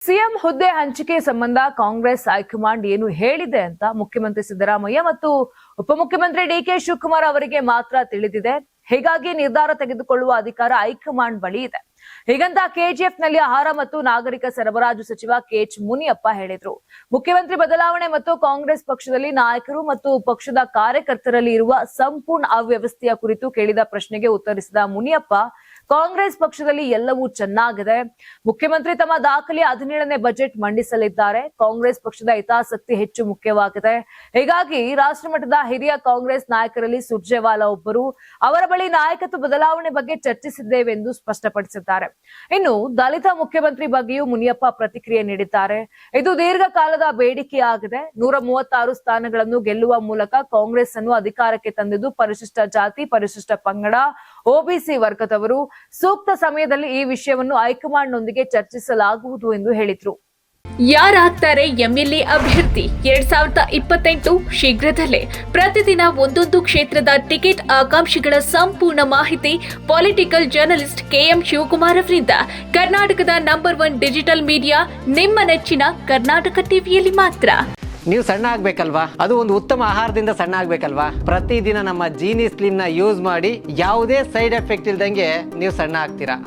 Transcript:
CM ಹುದ್ದೆ ಹಂಚಿಕೆ ಸಂಬಂಧ ಕಾಂಗ್ರೆಸ್ ಹೈಕಮಾಂಡ್ ಏನು ಹೇಳಿದೆ ಅಂತ ಮುಖ್ಯಮಂತ್ರಿ ಸಿದ್ದರಾಮಯ್ಯ ಮತ್ತು ಉಪಮುಖ್ಯಮಂತ್ರಿ ಡಿಕೆ ಶಿವಕುಮಾರ್ ಅವರಿಗೆ ಮಾತ್ರ ತಿಳಿದಿದೆ. ಹೀಗಾಗಿ ನಿರ್ಧಾರ ತೆಗೆದುಕೊಳ್ಳುವ ಅಧಿಕಾರ ಹೈಕಮಾಂಡ್ ಬಳಿ ಇದೆ. ಹೀಗಂತ ಕೆಜಿಎಫ್ ನಲ್ಲಿ ಆಹಾರ ಮತ್ತು ನಾಗರಿಕ ಸರಬರಾಜು ಸಚಿವ ಕೆಎಚ್ ಮುನಿಯಪ್ಪ ಹೇಳಿದ್ರು. ಮುಖ್ಯಮಂತ್ರಿ ಬದಲಾವಣೆ ಮತ್ತು ಕಾಂಗ್ರೆಸ್ ಪಕ್ಷದಲ್ಲಿ ನಾಯಕರು ಮತ್ತು ಪಕ್ಷದ ಕಾರ್ಯಕರ್ತರಲ್ಲಿ ಇರುವ ಸಂಪೂರ್ಣ ಅವ್ಯವಸ್ಥೆಯ ಕುರಿತು ಕೇಳಿದ ಪ್ರಶ್ನೆಗೆ ಉತ್ತರಿಸಿದ ಮುನಿಯಪ್ಪ, ಕಾಂಗ್ರೆಸ್ ಪಕ್ಷದಲ್ಲಿ ಎಲ್ಲವೂ ಚೆನ್ನಾಗಿದೆ. ಮುಖ್ಯಮಂತ್ರಿ ತಮ್ಮ ದಾಖಲೆಯ 17ನೇ ಬಜೆಟ್ ಮಂಡಿಸಲಿದ್ದಾರೆ. ಕಾಂಗ್ರೆಸ್ ಪಕ್ಷದ ಹಿತಾಸಕ್ತಿ ಹೆಚ್ಚು ಮುಖ್ಯವಾಗಿದೆ. ಹೀಗಾಗಿ ರಾಷ್ಟ್ರಮಟ್ಟದ ಹಿರಿಯ ಕಾಂಗ್ರೆಸ್ ನಾಯಕರಲ್ಲಿ ಸುರ್ಜೇವಾಲಾ ಒಬ್ಬರು. ಅವರ ಬಳಿ ನಾಯಕತ್ವ ಬದಲಾವಣೆ ಬಗ್ಗೆ ಚರ್ಚಿಸಿದ್ದೇವೆ ಎಂದು ಸ್ಪಷ್ಟಪಡಿಸಿದ್ದಾರೆ. ಇನ್ನು ದಲಿತ ಮುಖ್ಯಮಂತ್ರಿ ಬಗ್ಗೆಯೂ ಮುನಿಯಪ್ಪ ಪ್ರತಿಕ್ರಿಯೆ ನೀಡಿದ್ದಾರೆ. ಇದು ದೀರ್ಘಕಾಲದ ಬೇಡಿಕೆಯಾಗಿದೆ. 136 ಸ್ಥಾನಗಳನ್ನು ಗೆಲ್ಲುವ ಮೂಲಕ ಕಾಂಗ್ರೆಸ್ ಅನ್ನು ಅಧಿಕಾರಕ್ಕೆ ತಂದಿದ್ದು ಪರಿಶಿಷ್ಟ ಜಾತಿ, ಪರಿಶಿಷ್ಟ ಪಂಗಡ, ಒಬಿಸಿ ವರ್ಗದವರು. ಸೂಕ್ತ ಸಮಯದಲ್ಲಿ ಈ ವಿಷಯವನ್ನು ಹೈಕಮಾಂಡ್ನೊಂದಿಗೆ ಚರ್ಚಿಸಲಾಗುವುದು ಎಂದು ಹೇಳಿದರು. ಯಾರಾಗ್ತಾರೆ ಎಂಎಲ್ಎ ಅಭ್ಯರ್ಥಿ 2028 ಶೀಘ್ರದಲ್ಲೇ. ಪ್ರತಿದಿನ ಒಂದೊಂದು ಕ್ಷೇತ್ರದ ಟಿಕೆಟ್ ಆಕಾಂಕ್ಷಿಗಳ ಸಂಪೂರ್ಣ ಮಾಹಿತಿ ಪೊಲಿಟಿಕಲ್ ಜರ್ನಲಿಸ್ಟ್ ಕೆಎಂ ಶಿವಕುಮಾರ್ ಅವರಿಂದ. ಕರ್ನಾಟಕದ ನಂಬರ್ 1 ಡಿಜಿಟಲ್ ಮೀಡಿಯಾ ನಿಮ್ಮ ನೆಚ್ಚಿನ ಕರ್ನಾಟಕ ಟಿವಿಯಲ್ಲಿ ಮಾತ್ರ. ನೀವು ಸಣ್ಣ ಆಗ್ಬೇಕಲ್ವಾ? ಅದು ಒಂದು ಉತ್ತಮ ಆಹಾರದಿಂದ ಸಣ್ಣ ಆಗ್ಬೇಕಲ್ವಾ? ಪ್ರತಿದಿನ ನಮ್ಮ ಜೀನಿ ಸ್ಲಿಮ್ ನ ಯೂಸ್ ಮಾಡಿ ಯಾವುದೇ ಸೈಡ್ ಎಫೆಕ್ಟ್ ಇಲ್ದಂಗೆ ನೀವು ಸಣ್ಣ ಆಗ್ತೀರಾ.